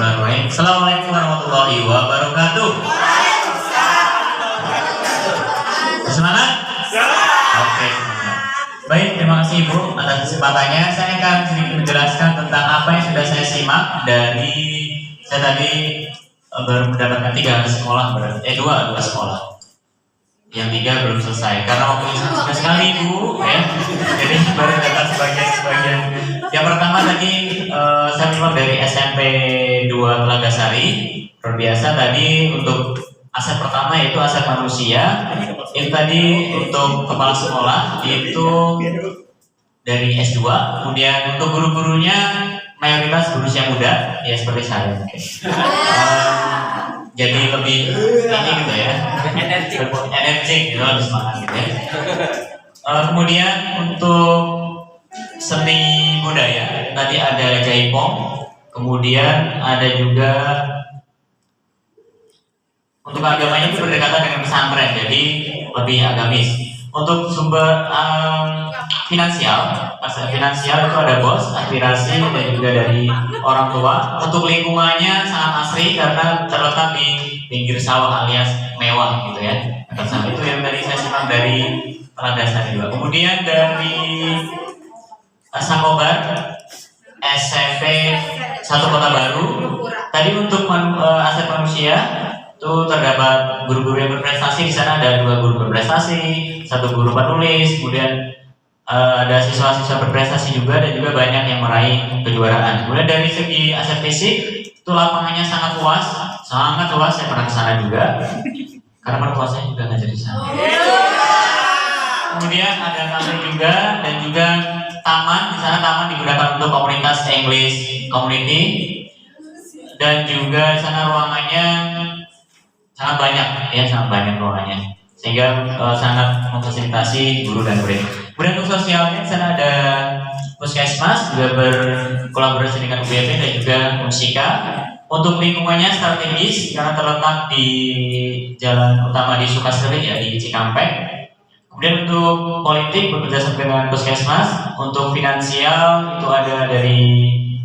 Bismillahirrahmanirrahim. Assalamualaikum warahmatullahi wabarakatuh. Semangat? Oke. Baik, terima kasih Ibu atas kesempatannya. Saya akan sedikit menjelaskan tentang apa yang sudah saya simak dari saya tadi baru mendapatkan 3 sekolah, dua sekolah. Yang 3 belum selesai karena waktunya sangat sekali Bu, ya. Jadi baru dapat sebagian. Yang pertama tadi saya keluar dari SMP 2 Telaga Sari. Luar biasa tadi untuk aset pertama yaitu aset manusia. Itu tadi untuk kepala sekolah itu dari S2. Kemudian untuk guru-gurunya mayoritas berusia muda, ya seperti saya. Jadi lebih ini gitu ya, energetik gitu, lebih semangat gitu ya. Kemudian untuk seni budaya tadi ada jaipong, kemudian ada juga untuk agamanya itu berdekatan dengan pesantren, jadi lebih agamis. Untuk sumber finansial itu ada BOS, aspirasi, dan juga dari orang tua. Untuk lingkungannya sangat asri karena terletak di pinggir sawah alias mewah gitu ya. Itu yang tadi saya simak dari Telaga Sari juga. Kemudian dari Sakobar SMP 1 Kota Baru. Tadi untuk aset manusia itu terdapat guru-guru yang berprestasi. Di sana ada 2 guru berprestasi, 1 guru penulis, kemudian ada siswa-siswa berprestasi juga, dan juga banyak yang meraih kejuaraan. Kemudian dari segi aset fisik itu lapangannya sangat luas. Saya pernah ke sana juga karena mertua saya juga ngajar di sana. Kemudian ada taman juga, dan juga taman. Di sana taman digunakan untuk komunitas English Community, dan juga di sana ruangannya sangat banyak ruangannya, sehingga sangat memfasilitasi guru dan murid. Kemudian untuk sosialnya di sana ada puskesmas juga berkolaborasi dengan UBP dan juga Unsika. Untuk lingkungannya strategis karena terletak di jalan utama di Sukasari, ya, di Cikampek. Kemudian untuk politik bekerjasama dengan puskesmas. Untuk finansial itu ada dari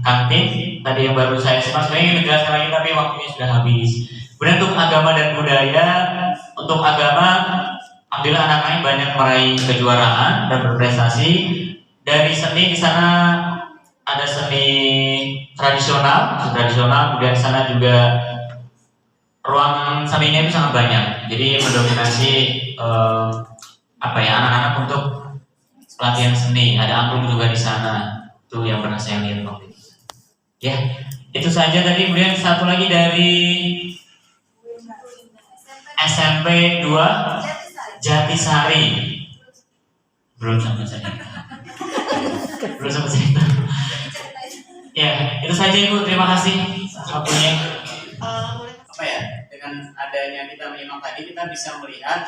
kantin tadi yang baru saya simak. Sebenarnya ingin menjelaskan lagi tapi waktunya sudah habis. Kemudian untuk agama dan budaya, untuk agama alhamdulillah anak-anaknya banyak meraih kejuaraan dan berprestasi. Dari seni di sana ada seni tradisional, kemudian di sana juga ruang seninya itu sangat banyak. Jadi mendominasi anak-anak untuk pelatihan seni. Ada angklung juga di sana. Itu yang pernah saya lihat waktu itu. Ya, itu saja tadi. Kemudian satu lagi dari SMP 2 Jatisari. Belum sampai saya. Ya, itu saja Ibu. Terima kasih waktunya. Dengan adanya kita menyimak tadi, kita bisa melihat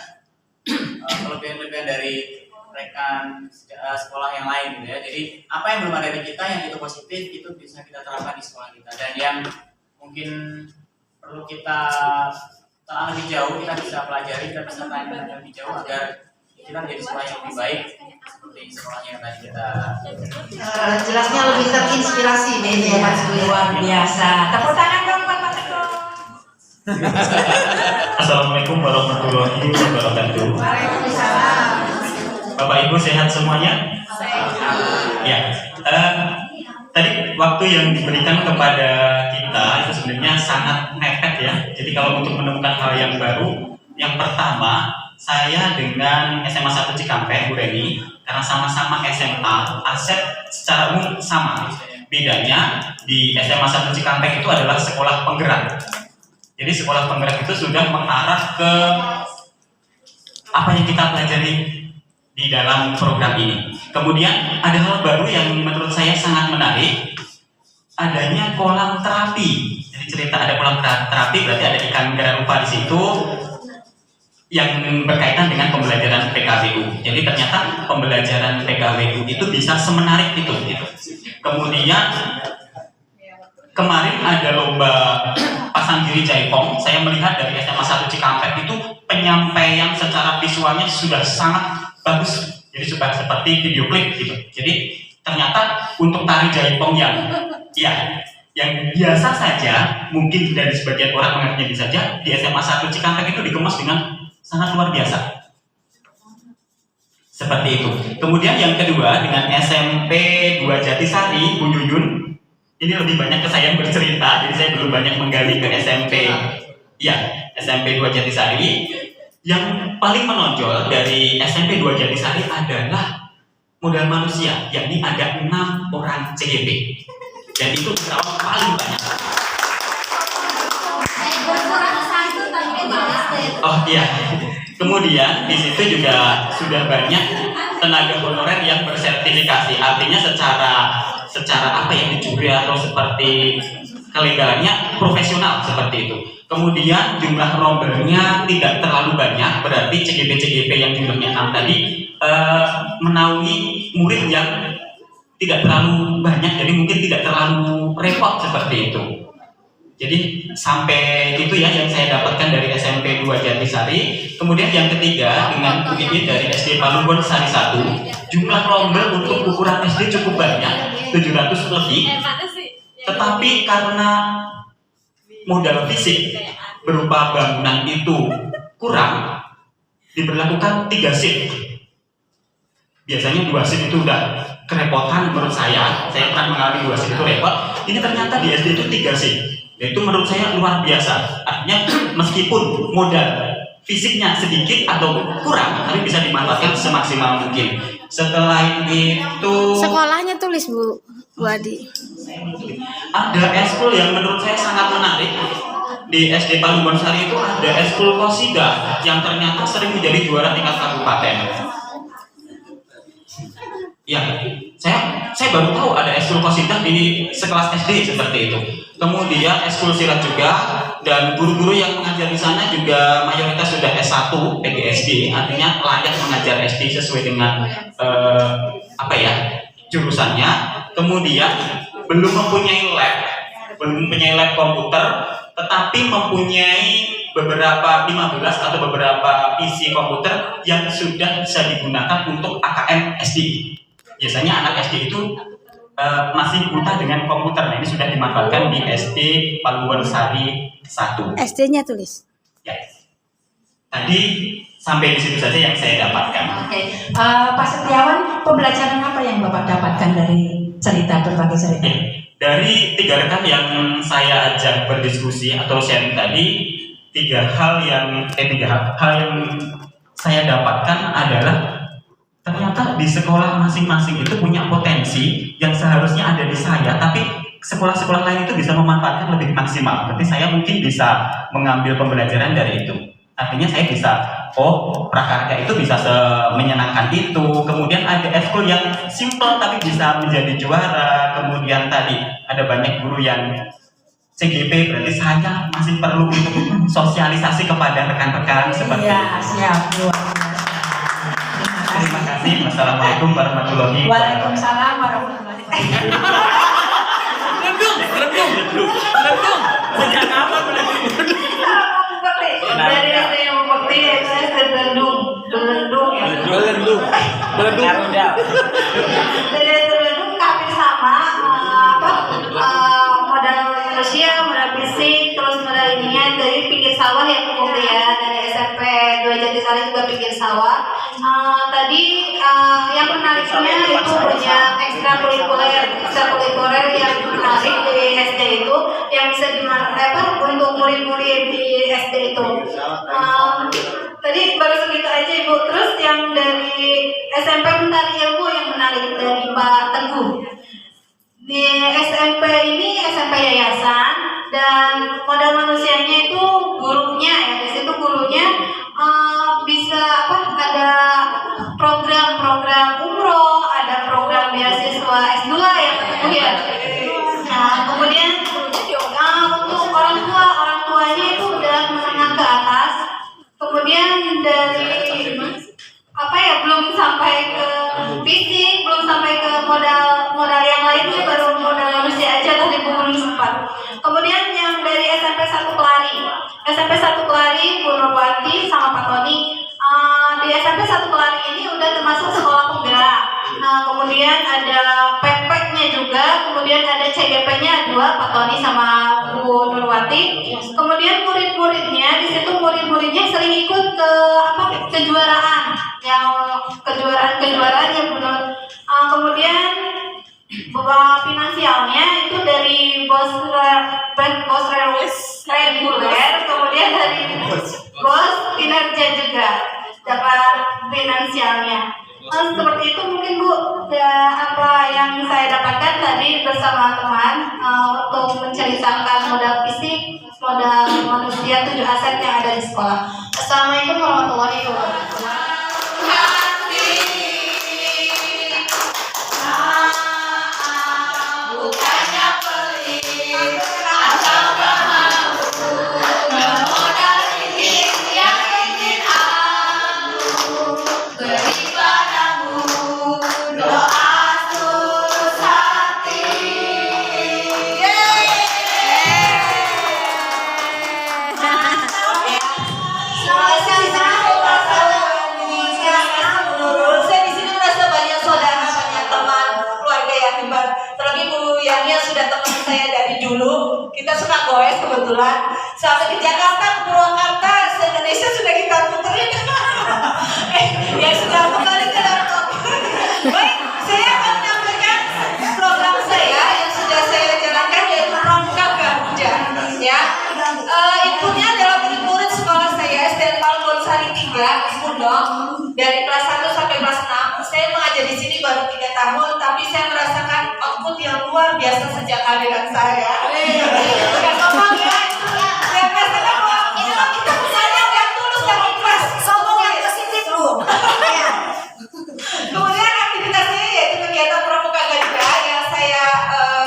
kelebihan-kelebihan dari rekan sekolah yang lain gitu ya. Jadi apa yang belum ada di kita yang itu positif itu bisa kita terapkan di sekolah kita, dan yang mungkin perlu kita telah lebih jauh kita bisa pelajari, kita bisa tanya lebih jauh agar kita menjadi sekolah yang lebih baik seperti sekolah yang tadi kita. Jelasnya lebih terinspirasi nih ya Mas. Luar biasa. Tepuk tangan dong Pak Teguh. Assalamualaikum warahmatullahi wabarakatuh. Waalaikumsalam. Bapak Ibu sehat semuanya? Ya. Tadi waktu yang diberikan kepada kita itu sebenarnya sangat mepet ya. Jadi kalau untuk menemukan hal yang baru, yang pertama saya dengan SMA 1 Cikampek, Bu Reni, karena sama-sama SMA, aset secara umum sama. Bedanya di SMA 1 Cikampek itu adalah sekolah penggerak. Jadi sekolah penggerak itu sudah mengarah ke apa yang kita pelajari di dalam program ini. Kemudian ada hal baru yang menurut saya sangat menarik, adanya kolam terapi. Jadi cerita ada kolam terapi berarti ada ikan gararupa di situ yang berkaitan dengan pembelajaran PKBU. Jadi ternyata pembelajaran PKBU itu bisa semenarik itu. Kemudian kemarin ada lomba pasang diri jaipong. Saya melihat dari SMA 1 Cikampek itu penyampaian secara visualnya sudah sangat bagus. Jadi sudah seperti video klip gitu. Jadi ternyata untuk tari jaipong yang biasa saja, mungkin dari sebagian orang mengertinya bisa saja, di SMA 1 Cikampek itu dikemas dengan sangat luar biasa. Seperti itu. Kemudian yang kedua dengan SMP 2 Jatisari, Bu Yuyun, ini lebih banyak ke saya yang bercerita, jadi saya belum banyak menggali ke SMP. Ya, SMP 2 Jatisari. Yang paling menonjol dari SMP 2 Jatisari adalah modal manusia, yakni ada 6 orang CGP. Dan itu terawat paling banyak. Oh iya. Kemudian di situ juga sudah banyak tenaga honorer yang bersertifikasi. Artinya secara apa yang dicuri atau seperti kelegalannya profesional seperti itu. Kemudian jumlah rombelnya tidak terlalu banyak, berarti CGP yang jumlahnya 6 tadi menaungi murid yang tidak terlalu banyak, jadi mungkin tidak terlalu repot seperti itu. Jadi sampai itu ya yang saya dapatkan dari SMP 2 Jatisari. Kemudian yang ketiga dengan UII dari SD Palugon Sari 1, jumlah rombel untuk ukuran SD cukup banyak, 700 lebih. Tetapi karena modal fisik berupa bangunan itu kurang, diberlakukan 3 shift. Biasanya 2 shift itu udah kerepotan menurut saya pernah mengalami 2 shift itu repot. Ini ternyata di SD itu 3 shift. Itu menurut saya luar biasa. Artinya meskipun modal fisiknya sedikit atau kurang, tapi bisa dimanfaatkan semaksimal mungkin. Setelah itu Sekolahnya tulis Bu Adi. ada eskul yang menurut saya sangat menarik. Di SD Palugon Sari itu ada eskul Qasidah yang ternyata sering menjadi juara tingkat kabupaten. Ya, saya baru tahu ada eskul Qasidah di sekelas SD seperti itu. Kemudian eskul silat juga, dan guru-guru yang mengajar di sana juga mayoritas sudah S1 PGSD, artinya layak mengajar SD sesuai dengan jurusannya. Kemudian belum mempunyai lab komputer, tetapi mempunyai beberapa 15 atau beberapa PC komputer yang sudah bisa digunakan untuk AKM SD. Biasanya anak SD itu masih buta dengan komputer. Nah, ini sudah dimanfaatkan di SD Palugon Sari 1. SD-nya tulis. Ya. Tadi sampai di situ saja yang saya dapatkan. Oke. Pak Setiawan, pembelajaran apa yang Bapak dapatkan dari berbagai cerita? Ya. Dari 3 rekan yang saya ajak berdiskusi atau sharing tadi, 3 hal yang saya dapatkan adalah ternyata di sekolah masing-masing itu punya potensi yang seharusnya ada di saya, tapi sekolah-sekolah lain itu bisa memanfaatkan lebih maksimal. Berarti saya mungkin bisa mengambil pembelajaran dari itu. Artinya saya bisa, prakarya itu bisa menyenangkan itu. Kemudian ada eskul yang simple tapi bisa menjadi juara. Kemudian tadi ada banyak guru yang CGP, berarti saya masih perlu untuk sosialisasi kepada rekan-rekan seperti itu. Iya, siap. Terima kasih. Wassalamualaikum warahmatullahi wabarakatuh. Waalaikumsalam warahmatullahi wabarakatuh. Sejak kapan Dari saya membukti saya belendung ya. Dari belendung kami sama modal manusia, modal fisik, terus modal ininya dari pinggir sawah ya Bu ya, dari SMP 2 Jatisari juga pinggir sawah. Tadi yang menariknya itu banyak ekstrakurikuler yang menarik di SD itu yang bisa dimanfaatkan untuk murid-murid di SD itu. Tadi baru segitu aja Ibu. Terus yang dari SMP Mentari Ilmu yang menarik dari Pak Teguh. Di SMP ini SMP yayasan dan modal manusianya itu gurunya ya. Di situ gurunya bisa ada program umroh, ada program beasiswa S2 ya Pak Teguh ya. Nah, kemudian untuk orang tuanya itu udah menengah ke atas. Kemudian dari belum sampai ke fisik, belum sampai ke modal yang lainnya, baru modal manusia aja tadi belum sempat. Kemudian yang dari SMP 1 Kelari CGP-nya 2, Pak Tony sama Bu Nurwati. Kemudian murid-muridnya, di situ murid-muridnya sering ikut ke kejuaraan, yang kejuaraan yang benar. Kemudian beberapa finansialnya itu dari bos reguler, kemudian dari bos kinerja juga dapat finansialnya. Seperti itu mungkin Bu, apa yang saya dapatkan tadi bersama teman untuk menceritakan modal fisik, modal manusia, 7 aset yang ada di sekolah. Assalamualaikum warahmatullahi wabarakatuh. Kita suka goes kebetulan sampai ke Jakarta, ke Purwakarta, se-Indonesia sudah kita puterin. Ya sudah kembali ke laptop. Baik, saya akan menyampaikan program saya yang sudah saya jalankan, yaitu Pramuka Garuda. Ya, inputnya adalah murid-murid sekolah saya SDN Paul Bonsari 3 Pundong dari kelas 1 sampai kelas 6. Saya mengajar di sini baru 3 tahun, tapi saya merasakan output yang luar biasa sejak kehadiran saya. Bukan ngomong ya, saya merasakan bahwa kita misalnya yang tulus dan ikhlas. Sombong yang positif Bu. Kemudian aktivitasnya yaitu kegiatan Pramuka Garuda yang saya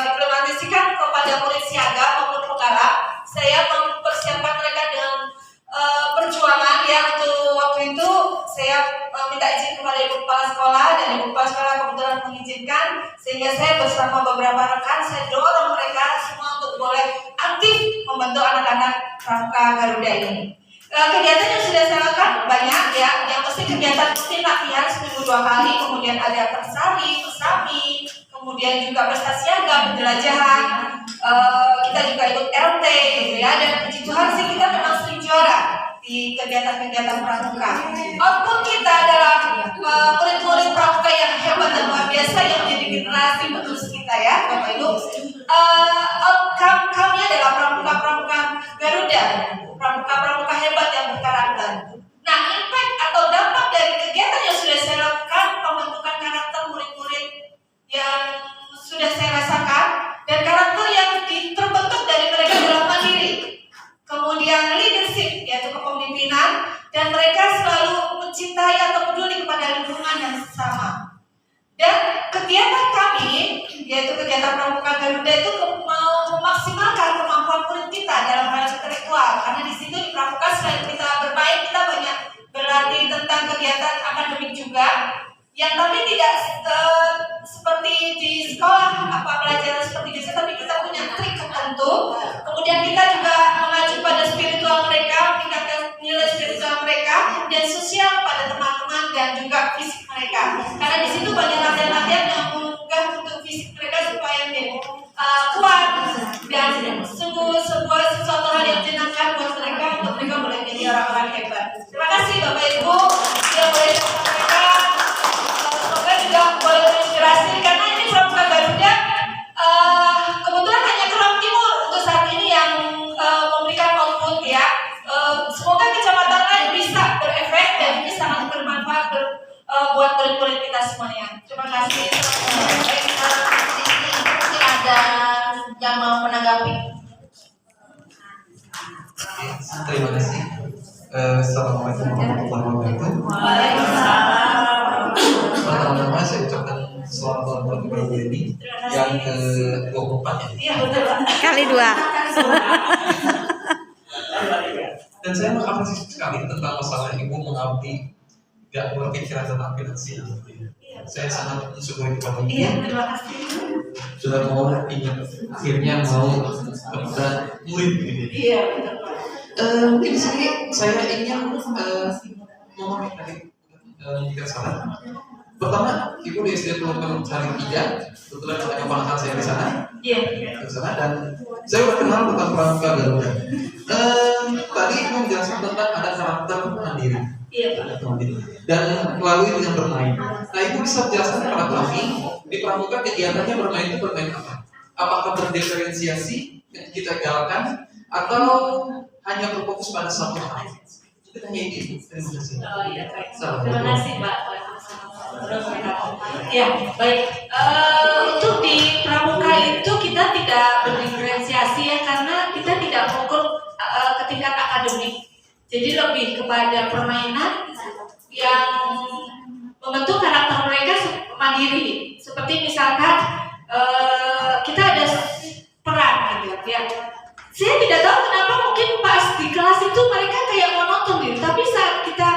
implementasikan kepada murid siaga maupun penggarap. Saya mempersiapkan mereka dengan perjuangan ya. Untuk waktu itu saya minta izin kepada ibu kepala sekolah, dan ibu kepala sekolah kebetulan mengizinkan, sehingga saya bersama beberapa rekan saya dorong mereka semua untuk boleh aktif membantu anak-anak Pramuka Garuda ini. Kegiatan yang sudah saya lakukan banyak ya, yang pasti kegiatan rutin latihan seminggu 2 kali, kemudian ada persari, persami, kemudian juga prestasi siaga, penjelajahan, kita juga ikut LT gitu ya, dan puji Tuhan sih kita memang sering juara di kegiatan-kegiatan Pramuka. Output kita adalah murid-murid Pramuka yang hebat dan luar biasa yang menjadi generasi penerus kita ya Bapak Ibu. Outcome-nya adalah Pramuka Garuda, Pramuka hebat yang berkarakter. Nah, impact atau dampak dari kegiatan yang sudah saya lakukan, pembentukan karakter murid-murid yang sudah saya rasakan, dan karakter yang terbentuk dari mereka dalam mandiri, kemudian leadership yaitu kepemimpinan, dan mereka selalu mencintai atau peduli kepada lingkungan yang sama. Dan kegiatan kami yaitu kegiatan Pramuka Garuda itu mau memaksimalkan kemampuan murid kita dalam hal intelektual, karena di situ di Pramuka selain kita bermain, kita banyak berlatih tentang kegiatan akademik juga, yang tapi tidak seperti di sekolah pelajaran seperti biasa, tapi kita punya trik tertentu. Kemudian kita juga mengacu pada spiritual mereka, meningkatkan nilai spiritual mereka, dan sosial pada teman-teman dan juga fisik mereka. Karena di situ banyak latihan-latihan yang mengunggah untuk fisik mereka supaya kuat, dan sungguh sebuah sesuatu hal yang menyenangkan buat mereka untuk mereka boleh menjadi orang-orang hebat. Terima kasih Bapak Ibu yang boleh sampaikan. Semoga juga boleh menginspirasi, karena ini Pramuka Garuda kebetulan hanya Keram Timur untuk saat ini yang memberikan output ya. Semoga kecamatan lain bisa berefek dan ini sangat bermanfaat buat murid-murid kita semuanya. Terima kasih. Mungkin ada yang mau menanggapi. Terima kasih. Assalamualaikum warahmatullahi wabarakatuh. Pertama-tama saya ucapkan selamat ulang tahun kepada Bu Eni yang ke-24 ya. Iya betul. Kali 2. Dan saya mengapresiasi sekali tentang masalah ibu mengabdi, gak berpikiran tentang finansial. Saya sangat bersyukur kepada ibu. Iya, terima kasih. Sudah mau ingin akhirnya mau kepada murid gitu. Iya betul. Mungkin di sini saya ingin ngomong tadi jika salah Pertama, Ibu di SD Pelukan hari 3, kebetulan ada keponakan saya di sana. Iya. Di sana, dan saya udah kenal tentang Pramuka Garuda. Tadi Ibu menjelaskan tentang ada karakter mandiri. Iya. Dan melalui dengan bermain. Nah, Ibu bisa menjelaskan kepada kami di Pramuka kegiatannya bermain itu bermain apa? Apakah berdiferensiasi yang kita jalankan atau hanya berfokus pada satu hal? Kita hanya itu. Terima kasih. Oh iya, baik. Salam. Terima kasih, Mbak. Ya, baik. Untuk di Pramuka itu kita tidak berdiferensiasi ya, karena kita tidak mengukur ke tingkat akademik. Jadi lebih kepada permainan yang membentuk karakter mereka mandiri. Seperti misalkan kita ada peran gitu ya. Saya tidak tahu kenapa mungkin pas di kelas itu mereka kayak monoton gitu. Tapi saat kita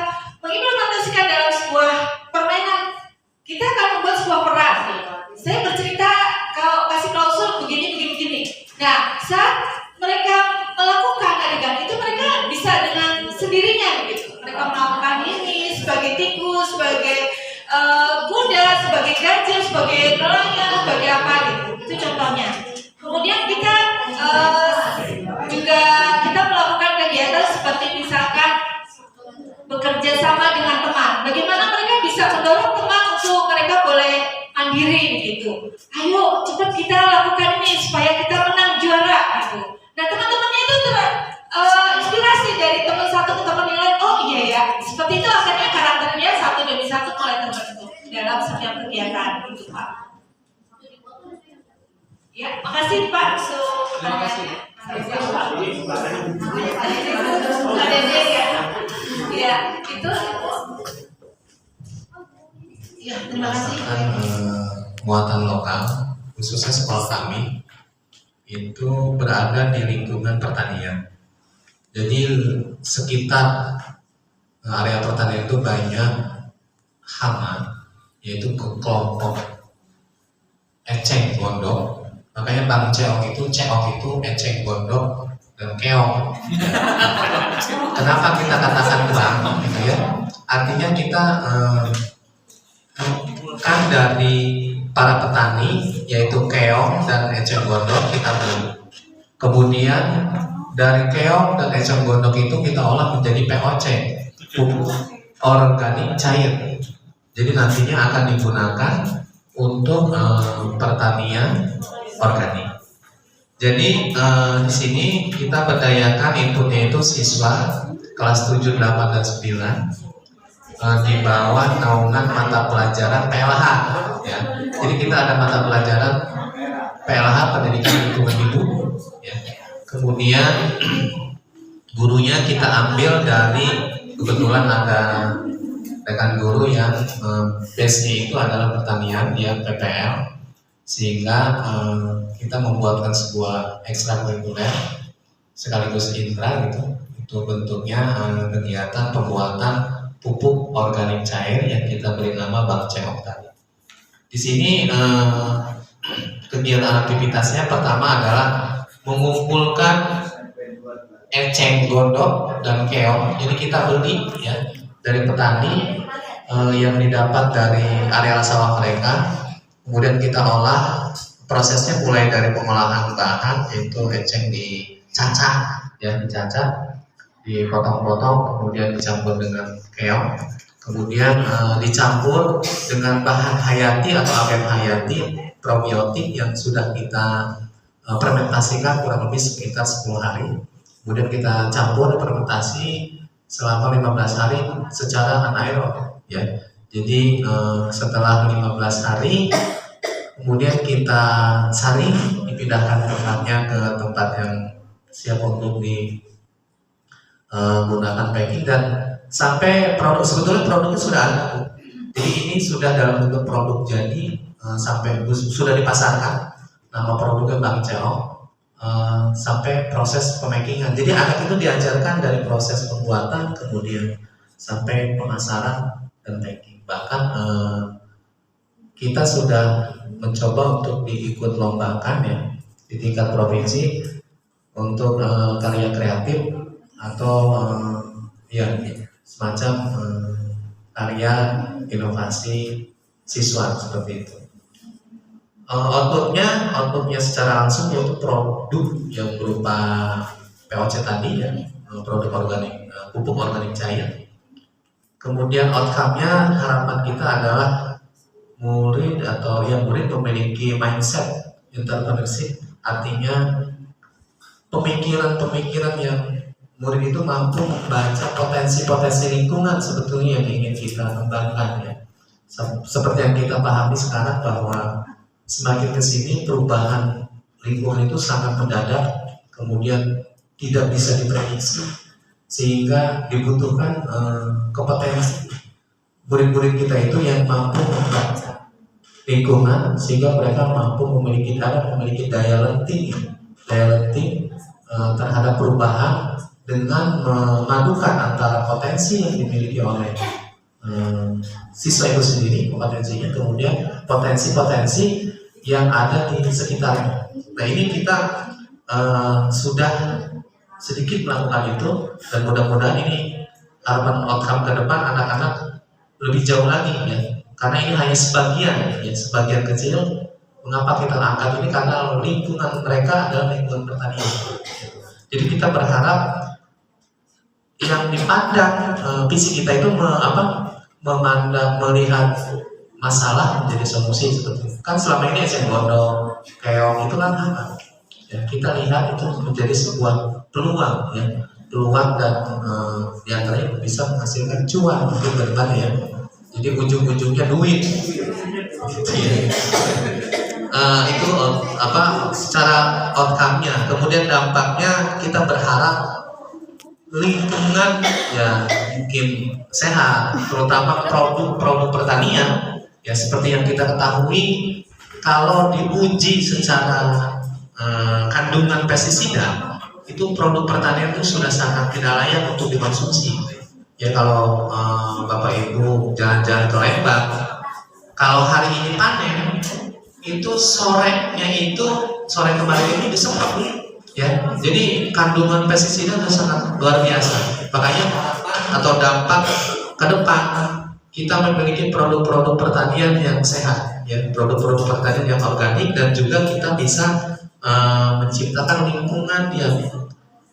mengimplementasikan dalam sebuah permainan, kita akan membuat sebuah peran. Saya bercerita kalau kasih klausul begini. Nah, saat mereka melakukan adegan itu, mereka bisa dengan sendirinya gitu. Mereka melakukan ini sebagai tikus, sebagai kuda, sebagai gajah, sebagai nelayan, sebagai apa gitu. Itu contohnya. Kemudian kita juga melakukan kegiatan seperti misalkan bekerja sama dengan teman. Bagaimana mereka bisa mendorong teman untuk mereka boleh mandiri begitu. Ayo cepat kita lakukan ini supaya kita menang juara gitu. Nah, teman-temannya itu inspirasi dari teman satu ke teman yang lain. Oh iya ya, seperti itu akhirnya karakternya satu demi satu mulai terbentuk dalam setiap kegiatan gitu, Pak. Ya, makasih Pak. Terima kasih. Ada ya. Ya, itu. Ya, terima kasih. Muatan lokal, khususnya sekolah kami itu berada di lingkungan pertanian. Jadi sekitar area pertanian itu banyak hama, yaitu kelompok eceng gondok. Makanya Bang Ceong itu eceng gondok dan keong. Kenapa kita katakan bang gitu ya? Artinya kita kan dari para petani yaitu keong dan eceng gondok kita beli. Kemudian dari keong dan eceng gondok itu kita olah menjadi POC, pupuk organik cair. Jadi nantinya akan digunakan untuk pertanian organik. Jadi di sini kita berdayakan inputnya itu siswa kelas 7, 8, dan 9 di bawah naungan mata pelajaran PLH ya. Jadi kita ada mata pelajaran PLH pendidikan lingkungan hidup ya. Kemudian gurunya kita ambil dari, kebetulan ada rekan guru yang base-nya itu adalah pertanian, dia PPL, sehingga kita membuatkan sebuah ekstrakurikuler sekaligus intra gitu. Itu bentuknya kegiatan pembuatan pupuk organik cair yang kita beri nama Bang Ceong tadi. Di sini kegiatan aktivitasnya pertama adalah mengumpulkan eceng gondok dan keong. Jadi kita beli ya dari petani yang didapat dari areal sawah mereka. Kemudian kita olah, prosesnya mulai dari pengolahan bahan, yaitu eceng dicacah ya, dipotong-potong, kemudian dicampur dengan keong, kemudian dicampur dengan bahan hayati atau APM hayati probiotik yang sudah kita fermentasikan kurang lebih sekitar 10 hari. Kemudian kita campur fermentasi selama 15 hari secara anaerob ya. Jadi setelah 15 hari kemudian kita saring, dipindahkan tempatnya ke tempat yang siap untuk digunakan packing, dan sampai produk, sebetulnya produknya sudah ada. Jadi ini sudah dalam bentuk produk jadi, sampai sudah dipasarkan nama produknya Bang Ceong, sampai proses pemakingan. Jadi anak itu diajarkan dari proses pembuatan kemudian sampai pemasaran dan packing. Bahkan kita sudah mencoba untuk diikut lombakan ya di tingkat provinsi untuk karya kreatif atau ya semacam karya inovasi siswa seperti itu. Outputnya secara langsung yaitu produk yang berupa POC tadi ya, produk organik, pupuk organik cair. Kemudian outcome-nya harapan kita adalah murid memiliki mindset entrepreneurship, artinya pemikiran yang murid itu mampu membaca potensi-potensi lingkungan sebetulnya yang ingin kita kembangkan ya. Seperti yang kita pahami sekarang bahwa semakin kesini perubahan lingkungan itu sangat mendadak, kemudian tidak bisa diprediksi, sehingga dibutuhkan kompetensi murid-murid kita itu yang mampu membaca lingkungan sehingga mereka mampu memiliki daya lenting terhadap perubahan dengan memadukan antara potensi yang dimiliki oleh siswa itu sendiri, kompetensinya, kemudian potensi-potensi yang ada di sekitarnya. Nah ini kita sudah sedikit melakukan itu, dan mudah-mudahan ini harapan outcome ke depan anak-anak lebih jauh lagi ya, karena ini hanya sebagian kecil. Mengapa kita angkat ini? Karena lingkungan mereka adalah lingkungan pertanian. Jadi kita berharap yang dipandang visi kita itu melihat masalah menjadi solusi seperti itu. Kan selama ini eceng gondok, keong itu kan apa? Ya, kita lihat itu menjadi sebuah peluang ya, dan diantaranya bisa menghasilkan cuan mungkin ke depan ya. Jadi ujung-ujungnya duit. Gitu ya. Itu secara outcome-nya. Kemudian dampaknya kita berharap lingkungan ya mungkin sehat, terutama produk pertanian ya, seperti yang kita ketahui kalau diuji secara kandungan pestisida itu produk pertanian itu sudah sangat tidak layak untuk dikonsumsi ya. Kalau Bapak Ibu jalan-jalan ke Lembang, kalau hari ini panen itu sore kemarin ini disemprot ya, jadi kandungan pestisida itu sangat luar biasa. Makanya atau dampak ke depan kita memiliki produk-produk pertanian yang sehat ya, produk-produk pertanian yang organik, dan juga kita bisa menciptakan lingkungan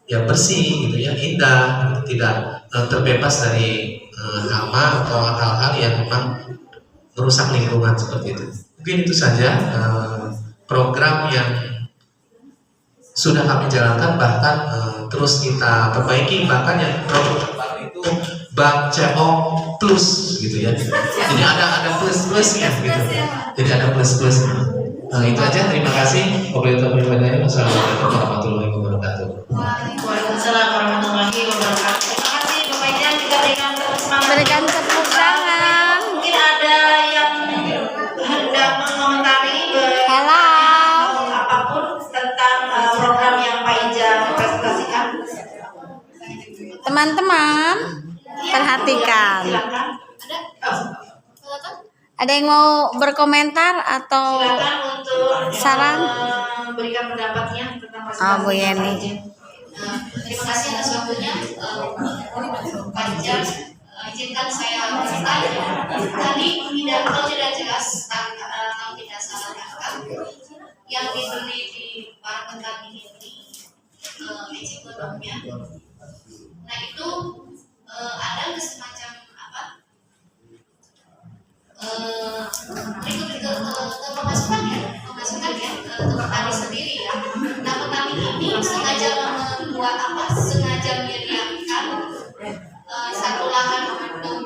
yang bersih gitu ya, indah, tidak terbebas dari hama atau hal-hal yang memang merusak lingkungan seperti itu. Mungkin itu saja program yang sudah kami jalankan, bahkan terus kita perbaiki, bahkan yang produk terbaru itu Bank CO Plus gitu ya. Jadi ada plus-plusnya gitu. Jadi ada plus-plus. Itu aja, terima kasih. Wassalamualaikum warahmatullahi wabarakatuh. Waalaikumsalam warahmatullahi wabarakatuh. Terima kasih Bapak Ijan, kita berikan tepuk semangat. Berikan tepuk tangan. Mungkin ada yang hendak mengomentari apapun tentang program yang Pak Ija presentasikan. Teman-teman, perhatikan. Silakan. Ada yang mau berkomentar atau Silakan untuk saran? Berikan pendapatnya tentang presentasi Bu Yeni. Pak Ija. Terima kasih atas waktunya, Pak Ija. Izinkan saya bertanya. Tadi kalau tidak jelas, kalau tidak salah tangkap, yang dibeli di para petani ini eceng gondoknya. Nah itu ada semacam apa? Pemasukan ya ke petani sendiri ya. Nah petani ini sengaja membuat apa? Sengaja menyediakan satu lahan untuk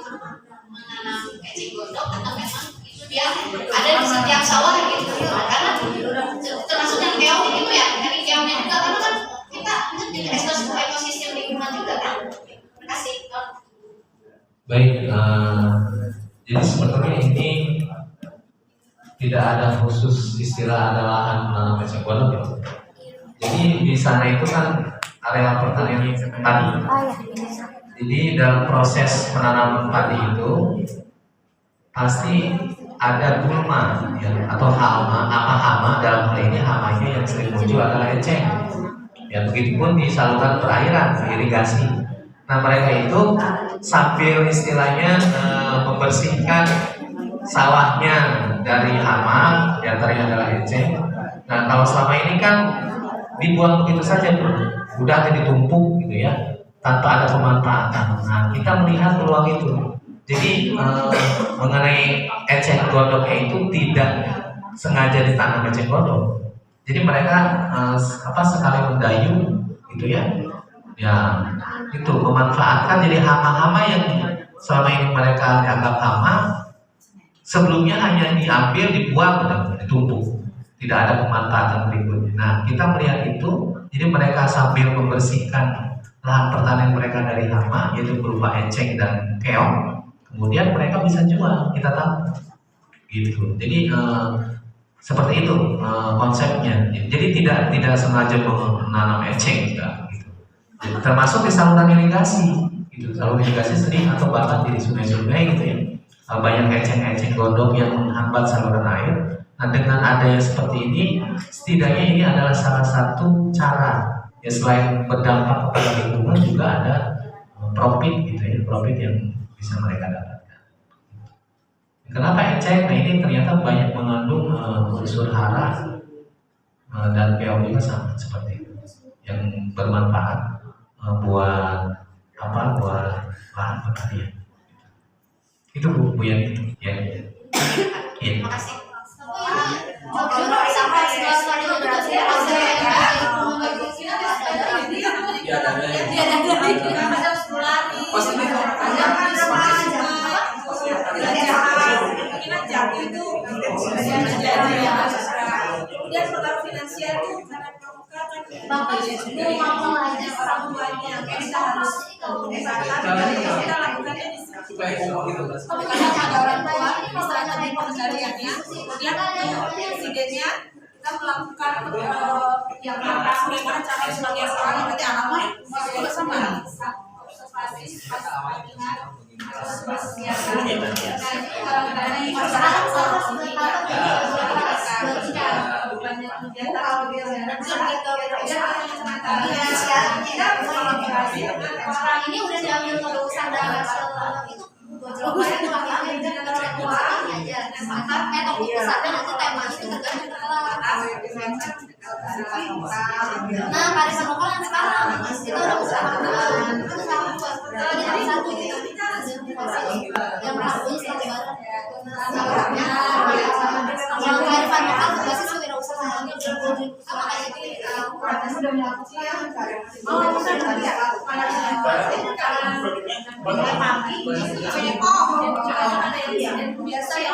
menanam eceng gondok, atau memang itu dia ada di setiap sawah gitu ya? Karena termasuk yang keong itu ya, dari keongnya juga, karena kan kita di ekosistem lingkungan juga kan. Terima kasih. Baik, jadi sebetulnya ini tidak ada khusus istilah ada lahan menanam eceng gondok ya. Jadi di sana itu kan area pertanian tadi. Jadi dalam proses penanaman padi itu pasti ada gulma ya, atau hama dalam hal ini hamanya yang sering muncul adalah eceng. Ya begitupun di saluran perairan, irigasi. Nah mereka itu sambil istilahnya membersihkan sawahnya dari hama, diantaranya adalah eceng. Nah kalau selama ini kan dibuang begitu saja bro, udah ditumpuk gitu ya, tanpa ada pemanfaatan. Nah kita melihat peluang itu. Jadi mengenai eceng gondoknya itu tidak sengaja ditanam eceng gondok. Jadi mereka sekali mendayung gitu ya, itu memanfaatkan jadi hama-hama yang selama ini mereka dianggap hama, sebelumnya hanya diambil, dibuang, dan ditumpuk, tidak ada pemanfaatan berikutnya. Nah kita melihat itu, jadi mereka sambil membersihkan lahan pertanian mereka dari hama, yaitu berupa eceng dan keong, kemudian mereka bisa jual, kita tahu, gitu. Jadi seperti itu konsepnya. Jadi tidak sengaja menanam eceng, enggak, gitu. Jadi, termasuk di saluran irigasi, gitu. Saluran irigasi sering atau bahkan di sungai-sungai gitu ya. Banyak eceng-eceng gondok yang menghambat saluran air. Nah dengan adanya seperti ini, setidaknya ini adalah salah satu cara ya, selain berdampak kepada lingkungan juga ada profit gitu ya, profit yang bisa mereka dapatkan. Kenapa eceng? Nah ini ternyata banyak mengandung unsur hara dan keong juga sama seperti itu, yang bermanfaat buat lahan pertanian. Itu Bu Yan itu ya. Terima kasih. Sampai setelah berarti kemudian pengaruh finansial itu karena pramuka kan orang tuanya kita harus kita lakukannya di supaya ngomong gitu. karena ada orang tua bisa tadi pengendaliannya, kemudian presidennya kita melakukan yang bagaimana cara sebagai seorang berarti anak bersama observasi orang ini udah diambil kelulusan dalam itu jawabannya topik besarnya nanti tema itu tergantung nah karisan lokal yang sekarang itu udah usahakan jadi satu gitu yang rapuh satu yang kearifan lokal berbasis wirausaha sama kayak sudah melakukan biasa ya